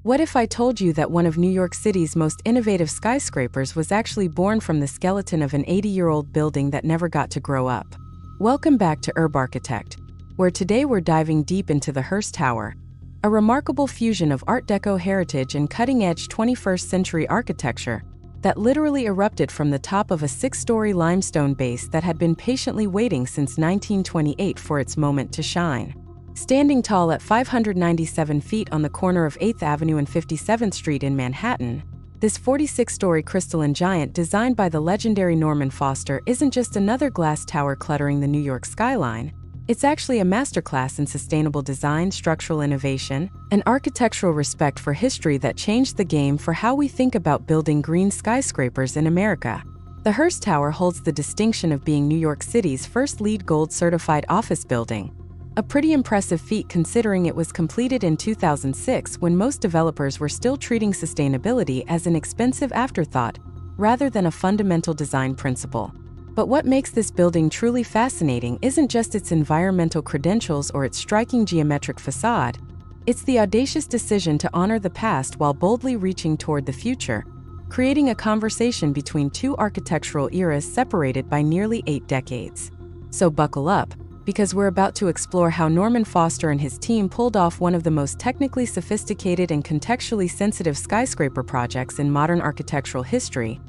What if I told you that one of New York City's most innovative skyscrapers was actually born from the skeleton of an 80-year-old building that never got to grow up? Welcome back to UrbArchitect, where today we're diving deep into the Hearst Tower, a remarkable fusion of Art Deco heritage and cutting-edge 21st-century architecture that literally erupted from the top of a 6-story limestone base that had been patiently waiting since 1928 for its moment to shine. Standing tall at 597 feet on the corner of 8th Avenue and 57th Street in Manhattan, this 46-story crystalline giant designed by the legendary Norman Foster isn't just another glass tower cluttering the New York skyline. It's actually a masterclass in sustainable design, structural innovation, and architectural respect for history that changed the game for how we think about building green skyscrapers in America. The Hearst Tower holds the distinction of being New York City's first LEED Gold certified office building. A pretty impressive feat considering it was completed in 2006 when most developers were still treating sustainability as an expensive afterthought rather than a fundamental design principle. But what makes this building truly fascinating isn't just its environmental credentials or its striking geometric facade. It's the audacious decision to honor the past while boldly reaching toward the future, creating a conversation between two architectural eras separated by nearly 8 decades. So buckle up, because we're about to explore how Norman Foster and his team pulled off one of the most technically sophisticated and contextually sensitive skyscraper projects in modern architectural history,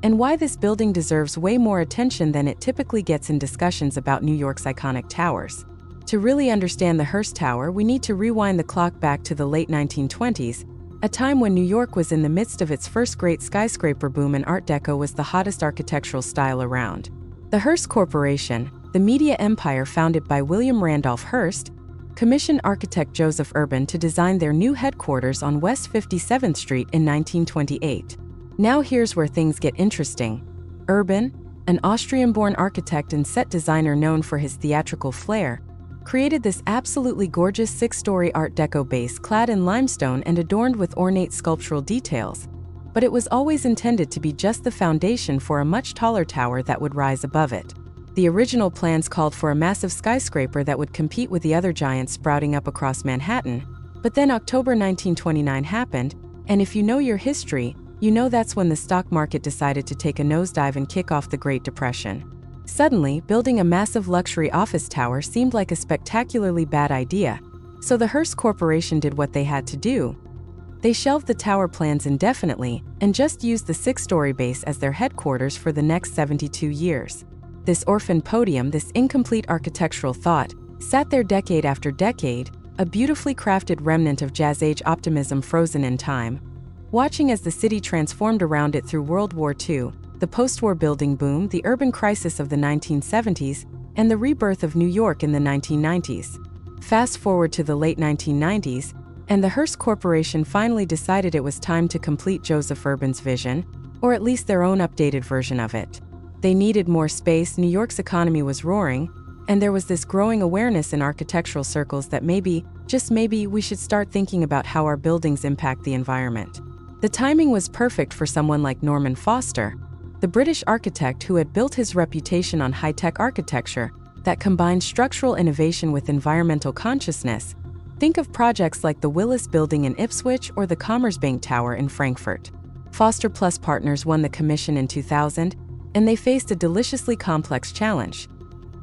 and why this building deserves way more attention than it typically gets in discussions about New York's iconic towers. To really understand the Hearst Tower, we need to rewind the clock back to the late 1920s, a time when New York was in the midst of its first great skyscraper boom and Art Deco was the hottest architectural style around. The Hearst Corporation, the media empire founded by William Randolph Hearst, commissioned architect Joseph Urban to design their new headquarters on West 57th Street in 1928. Now here's where things get interesting. Urban, an Austrian-born architect and set designer known for his theatrical flair, created this absolutely gorgeous 6-story Art Deco base clad in limestone and adorned with ornate sculptural details. But it was always intended to be just the foundation for a much taller tower that would rise above it. The original plans called for a massive skyscraper that would compete with the other giants sprouting up across Manhattan. But then October 1929 happened, and if you know your history, you know that's when the stock market decided to take a nosedive and kick off the Great Depression. Suddenly, building a massive luxury office tower seemed like a spectacularly bad idea, so the Hearst Corporation did what they had to do. They shelved the tower plans indefinitely and just used the 6-story base as their headquarters for the next 72 years. This orphan podium, this incomplete architectural thought, sat there decade after decade, a beautifully crafted remnant of Jazz-age optimism frozen in time. Watching as the city transformed around it through World War II, the post-war building boom, the urban crisis of the 1970s, and the rebirth of New York in the 1990s. Fast forward to the late 1990s, and the Hearst Corporation finally decided it was time to complete Joseph Urban's vision, or at least their own updated version of it. They needed more space, New York's economy was roaring, and there was this growing awareness in architectural circles that maybe, just maybe, we should start thinking about how our buildings impact the environment. The timing was perfect for someone like Norman Foster, the British architect who had built his reputation on high-tech architecture that combined structural innovation with environmental consciousness. Think of projects like the Willis Building in Ipswich or the Commerzbank Tower in Frankfurt. Foster Plus Partners won the commission in 2000, and they faced a deliciously complex challenge.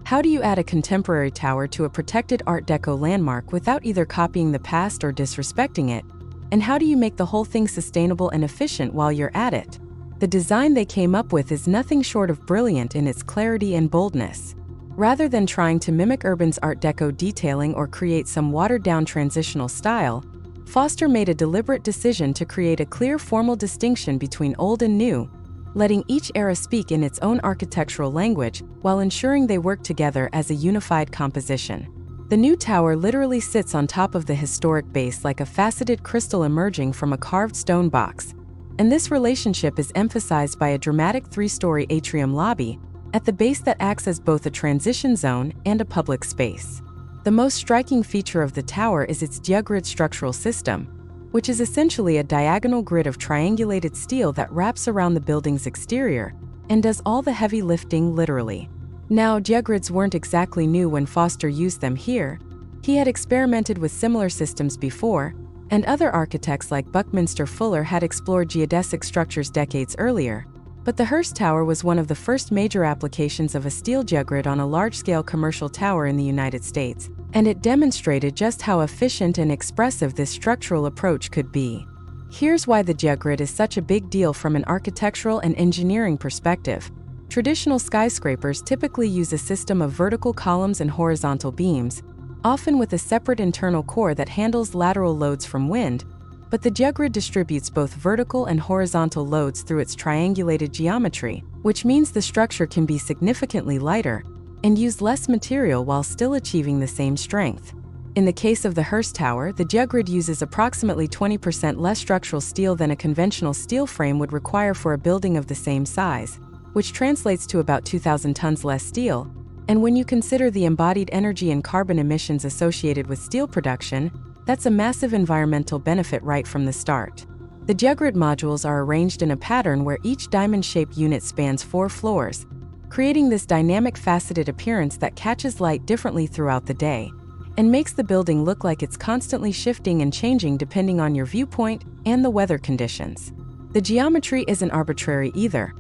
How do you add a contemporary tower to a protected Art Deco landmark without either copying the past or disrespecting it? And how do you make the whole thing sustainable and efficient while you're at it? The design they came up with is nothing short of brilliant in its clarity and boldness. Rather than trying to mimic Urban's Art Deco detailing or create some watered-down transitional style, Foster made a deliberate decision to create a clear formal distinction between old and new, letting each era speak in its own architectural language while ensuring they work together as a unified composition. The new tower literally sits on top of the historic base like a faceted crystal emerging from a carved stone box, and this relationship is emphasized by a dramatic 3-story atrium lobby at the base that acts as both a transition zone and a public space. The most striking feature of the tower is its diagrid structural system, which is essentially a diagonal grid of triangulated steel that wraps around the building's exterior and does all the heavy lifting literally. Now, diagrids weren't exactly new when Foster used them here. He had experimented with similar systems before, and other architects like Buckminster Fuller had explored geodesic structures decades earlier. But the Hearst Tower was one of the first major applications of a steel diagrid on a large-scale commercial tower in the United States, and it demonstrated just how efficient and expressive this structural approach could be. Here's why the diagrid is such a big deal from an architectural and engineering perspective. Traditional skyscrapers typically use a system of vertical columns and horizontal beams, often with a separate internal core that handles lateral loads from wind, but the diagrid distributes both vertical and horizontal loads through its triangulated geometry, which means the structure can be significantly lighter and use less material while still achieving the same strength. In the case of the Hearst Tower, the diagrid uses approximately 20% less structural steel than a conventional steel frame would require for a building of the same size, which translates to about 2,000 tons less steel. And when you consider the embodied energy and carbon emissions associated with steel production, that's a massive environmental benefit right from the start. The diagrid modules are arranged in a pattern where each diamond-shaped unit spans 4 floors, creating this dynamic faceted appearance that catches light differently throughout the day and makes the building look like it's constantly shifting and changing depending on your viewpoint and the weather conditions. The geometry isn't arbitrary either.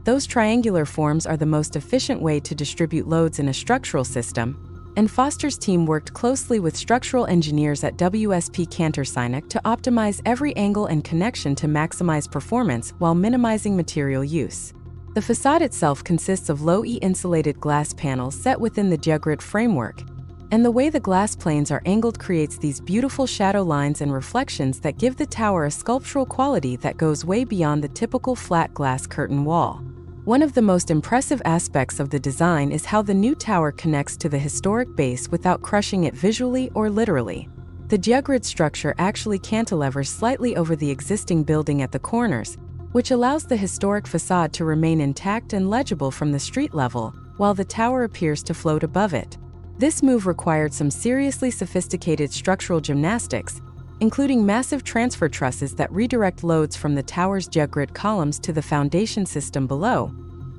Those triangular forms are the most efficient way to distribute loads in a structural system, and Foster's team worked closely with structural engineers at WSP Cantor to optimize every angle and connection to maximize performance while minimizing material use. The facade itself consists of low-E insulated glass panels set within the diagrid framework, and the way the glass planes are angled creates these beautiful shadow lines and reflections that give the tower a sculptural quality that goes way beyond the typical flat glass curtain wall. One of the most impressive aspects of the design is how the new tower connects to the historic base without crushing it visually or literally. The diagrid structure actually cantilevers slightly over the existing building at the corners, which allows the historic facade to remain intact and legible from the street level, while the tower appears to float above it. This move required some seriously sophisticated structural gymnastics, including massive transfer trusses that redirect loads from the tower's diagrid columns to the foundation system below.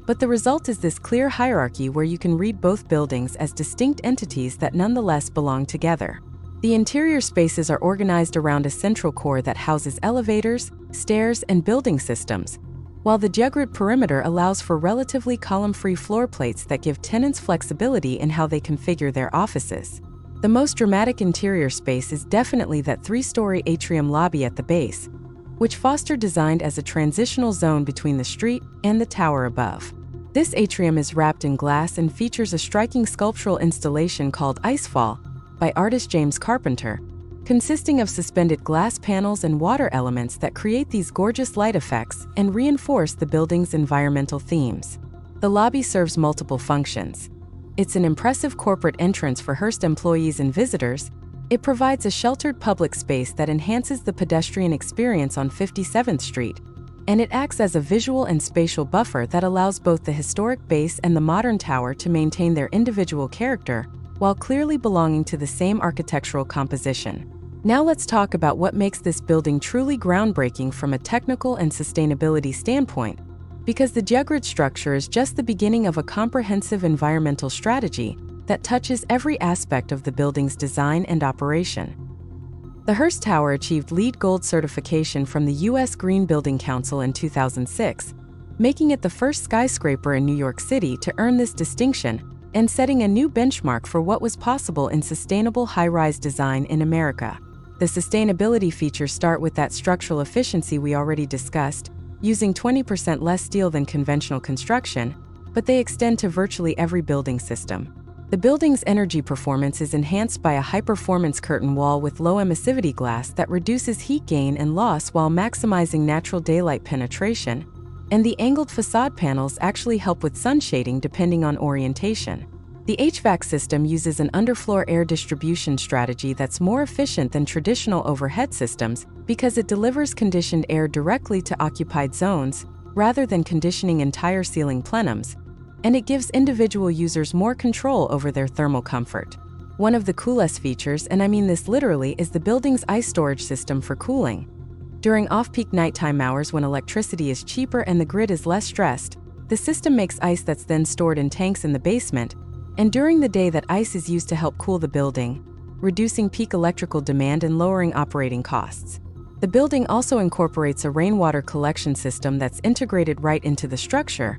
But the result is this clear hierarchy where you can read both buildings as distinct entities that nonetheless belong together. The interior spaces are organized around a central core that houses elevators, stairs, and building systems, while the diagrid perimeter allows for relatively column-free floor plates that give tenants flexibility in how they configure their offices. The most dramatic interior space is definitely that 3-story atrium lobby at the base, which Foster designed as a transitional zone between the street and the tower above. This atrium is wrapped in glass and features a striking sculptural installation called Icefall by artist James Carpenter, consisting of suspended glass panels and water elements that create these gorgeous light effects and reinforce the building's environmental themes. The lobby serves multiple functions. It's an impressive corporate entrance for Hearst employees and visitors. It provides a sheltered public space that enhances the pedestrian experience on 57th Street, and it acts as a visual and spatial buffer that allows both the historic base and the modern tower to maintain their individual character while clearly belonging to the same architectural composition. Now let's talk about what makes this building truly groundbreaking from a technical and sustainability standpoint, because the diagrid structure is just the beginning of a comprehensive environmental strategy that touches every aspect of the building's design and operation. The Hearst Tower achieved LEED Gold certification from the U.S. Green Building Council in 2006, making it the first skyscraper in New York City to earn this distinction and setting a new benchmark for what was possible in sustainable high-rise design in America. The sustainability features start with that structural efficiency we already discussed, using 20% less steel than conventional construction, but they extend to virtually every building system. The building's energy performance is enhanced by a high-performance curtain wall with low emissivity glass that reduces heat gain and loss while maximizing natural daylight penetration, and the angled facade panels actually help with sun shading depending on orientation. The HVAC system uses an underfloor air distribution strategy that's more efficient than traditional overhead systems because it delivers conditioned air directly to occupied zones rather than conditioning entire ceiling plenums, and it gives individual users more control over their thermal comfort. One of the coolest features, and I mean this literally, is the building's ice storage system for cooling. During off-peak nighttime hours when electricity is cheaper and the grid is less stressed, the system makes ice that's then stored in tanks in the basement, and during the day that ice is used to help cool the building. reducing peak electrical demand and lowering operating costs. The building also incorporates a rainwater collection system that's integrated right into the structure.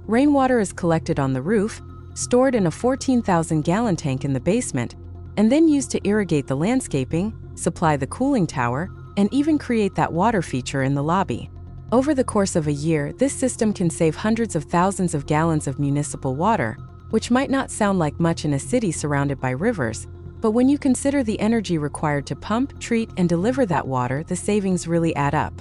Rainwater is collected on the roof, stored in a 14,000-gallon tank in the basement, and then used to irrigate the landscaping, supply the cooling tower, and even create that water feature in the lobby. Over the course of a year, this system can save hundreds of thousands of gallons of municipal water, which might not sound like much in a city surrounded by rivers, but when you consider the energy required to pump, treat, and deliver that water, the savings really add up.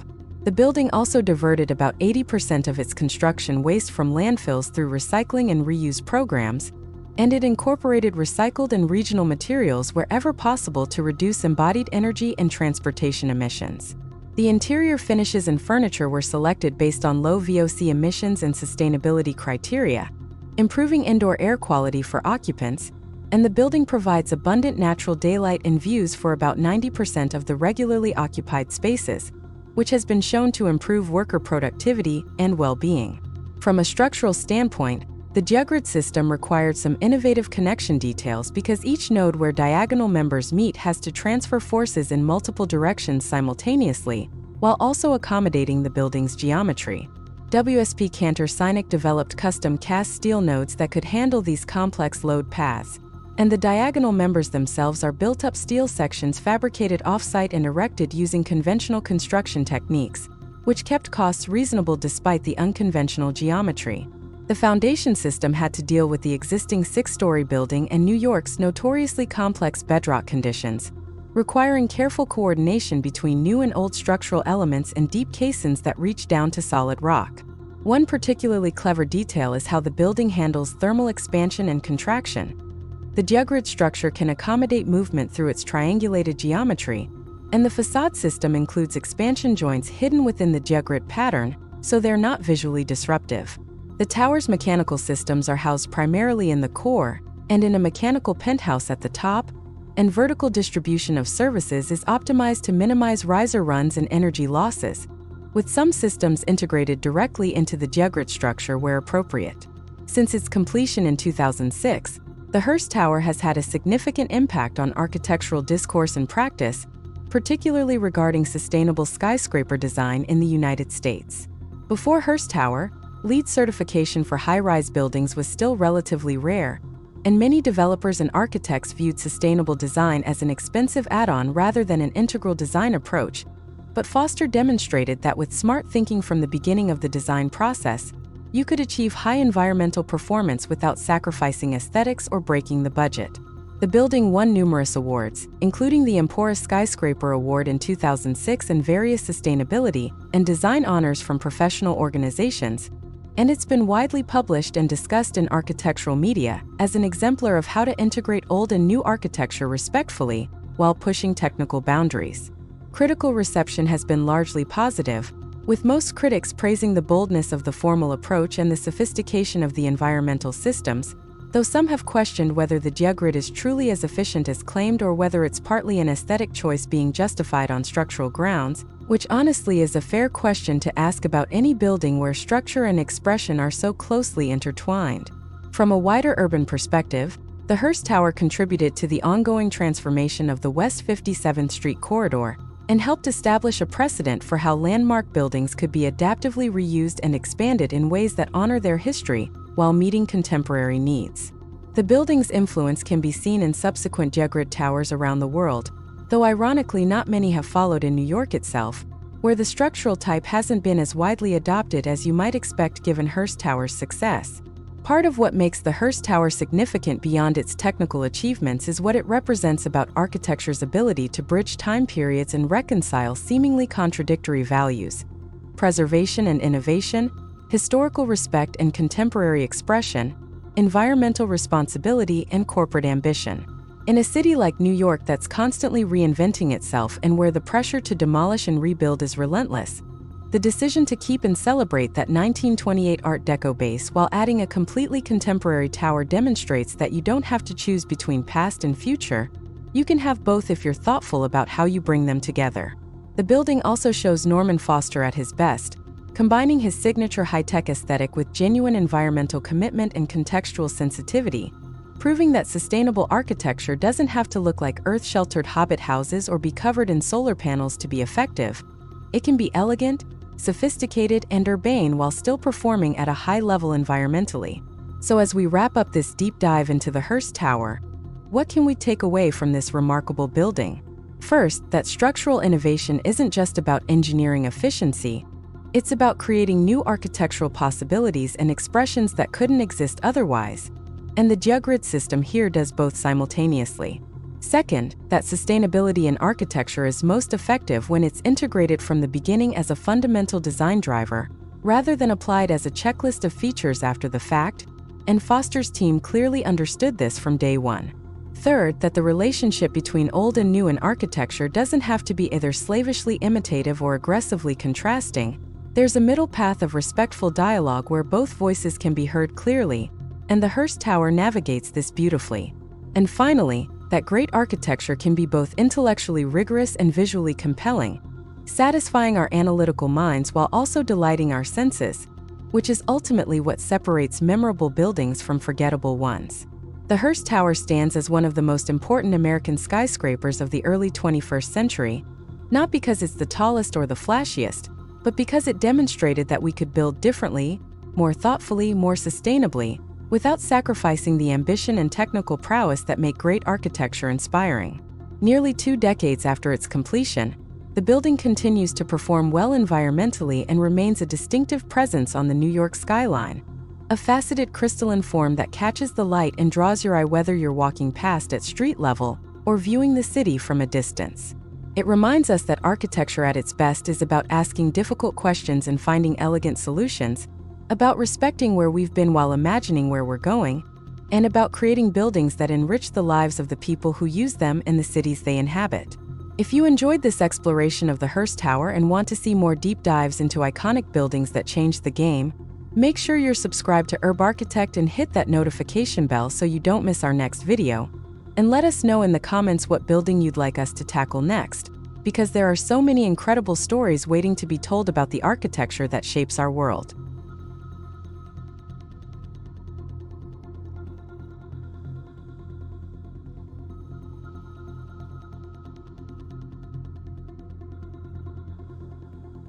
The building also diverted about 80% of its construction waste from landfills through recycling and reuse programs, and it incorporated recycled and regional materials wherever possible to reduce embodied energy and transportation emissions. The interior finishes and furniture were selected based on low VOC emissions and sustainability criteria, improving indoor air quality for occupants, and the building provides abundant natural daylight and views for about 90% of the regularly occupied spaces, which has been shown to improve worker productivity and well-being. From a structural standpoint, the diagrid system required some innovative connection details because each node where diagonal members meet has to transfer forces in multiple directions simultaneously, while also accommodating the building's geometry. WSP Cantor Sinek developed custom cast steel nodes that could handle these complex load paths, and the diagonal members themselves are built-up steel sections fabricated off-site and erected using conventional construction techniques, which kept costs reasonable despite the unconventional geometry. The foundation system had to deal with the existing 6-story building and New York's notoriously complex bedrock conditions, requiring careful coordination between new and old structural elements and deep caissons that reach down to solid rock. One particularly clever detail is how the building handles thermal expansion and contraction. The diagrid structure can accommodate movement through its triangulated geometry, and the façade system includes expansion joints hidden within the diagrid pattern, so they're not visually disruptive. The tower's mechanical systems are housed primarily in the core and in a mechanical penthouse at the top, and vertical distribution of services is optimized to minimize riser runs and energy losses, with some systems integrated directly into the diagrid structure where appropriate. Since its completion in 2006, the Hearst Tower has had a significant impact on architectural discourse and practice, particularly regarding sustainable skyscraper design in the United States. Before Hearst Tower, LEED certification for high-rise buildings was still relatively rare, and many developers and architects viewed sustainable design as an expensive add-on rather than an integral design approach. But Foster demonstrated that with smart thinking from the beginning of the design process, you could achieve high environmental performance without sacrificing aesthetics or breaking the budget. The building won numerous awards, including the Empora Skyscraper Award in 2006 and various sustainability and design honors from professional organizations, and it's been widely published and discussed in architectural media as an exemplar of how to integrate old and new architecture respectfully while pushing technical boundaries. Critical reception has been largely positive, with most critics praising the boldness of the formal approach and the sophistication of the environmental systems, though some have questioned whether the diagrid is truly as efficient as claimed or whether it's partly an aesthetic choice being justified on structural grounds, which honestly is a fair question to ask about any building where structure and expression are so closely intertwined. From a wider urban perspective, the Hearst Tower contributed to the ongoing transformation of the West 57th Street corridor and helped establish a precedent for how landmark buildings could be adaptively reused and expanded in ways that honor their history while meeting contemporary needs. The building's influence can be seen in subsequent diagrid towers around the world, though ironically not many have followed in New York itself, where the structural type hasn't been as widely adopted as you might expect given Hearst Tower's success. Part of what makes the Hearst Tower significant beyond its technical achievements is what it represents about architecture's ability to bridge time periods and reconcile seemingly contradictory values: preservation and innovation, historical respect and contemporary expression, environmental responsibility and corporate ambition. In a city like New York that's constantly reinventing itself and where the pressure to demolish and rebuild is relentless, the decision to keep and celebrate that 1928 Art Deco base while adding a completely contemporary tower demonstrates that you don't have to choose between past and future. You can have both if you're thoughtful about how you bring them together. The building also shows Norman Foster at his best, combining his signature high-tech aesthetic with genuine environmental commitment and contextual sensitivity. proving that sustainable architecture doesn't have to look like earth-sheltered hobbit houses or be covered in solar panels to be effective. It can be elegant, sophisticated, and urbane while still performing at a high level environmentally. So as we wrap up this deep dive into the Hearst Tower, what can we take away from this remarkable building? First, that structural innovation isn't just about engineering efficiency. It's about creating new architectural possibilities and expressions that couldn't exist otherwise. And the diagrid system here does both simultaneously. Second, that sustainability in architecture is most effective when it's integrated from the beginning as a fundamental design driver, rather than applied as a checklist of features after the fact, and Foster's team clearly understood this from day one. Third, that the relationship between old and new in architecture doesn't have to be either slavishly imitative or aggressively contrasting. There's a middle path of respectful dialogue where both voices can be heard clearly, and the Hearst Tower navigates this beautifully. And finally, that great architecture can be both intellectually rigorous and visually compelling, satisfying our analytical minds while also delighting our senses, which is ultimately what separates memorable buildings from forgettable ones. The Hearst Tower stands as one of the most important American skyscrapers of the early 21st century, not because it's the tallest or the flashiest, but because it demonstrated that we could build differently, more thoughtfully, more sustainably, without sacrificing the ambition and technical prowess that make great architecture inspiring. Nearly 2 decades after its completion, the building continues to perform well environmentally and remains a distinctive presence on the New York skyline, a faceted crystalline form that catches the light and draws your eye whether you're walking past at street level or viewing the city from a distance. It reminds us that architecture at its best is about asking difficult questions and finding elegant solutions, about respecting where we've been while imagining where we're going, and about creating buildings that enrich the lives of the people who use them and the cities they inhabit. If you enjoyed this exploration of the Hearst Tower and want to see more deep dives into iconic buildings that changed the game, make sure you're subscribed to UrbArchitect and hit that notification bell so you don't miss our next video. And let us know in the comments what building you'd like us to tackle next, because there are so many incredible stories waiting to be told about the architecture that shapes our world.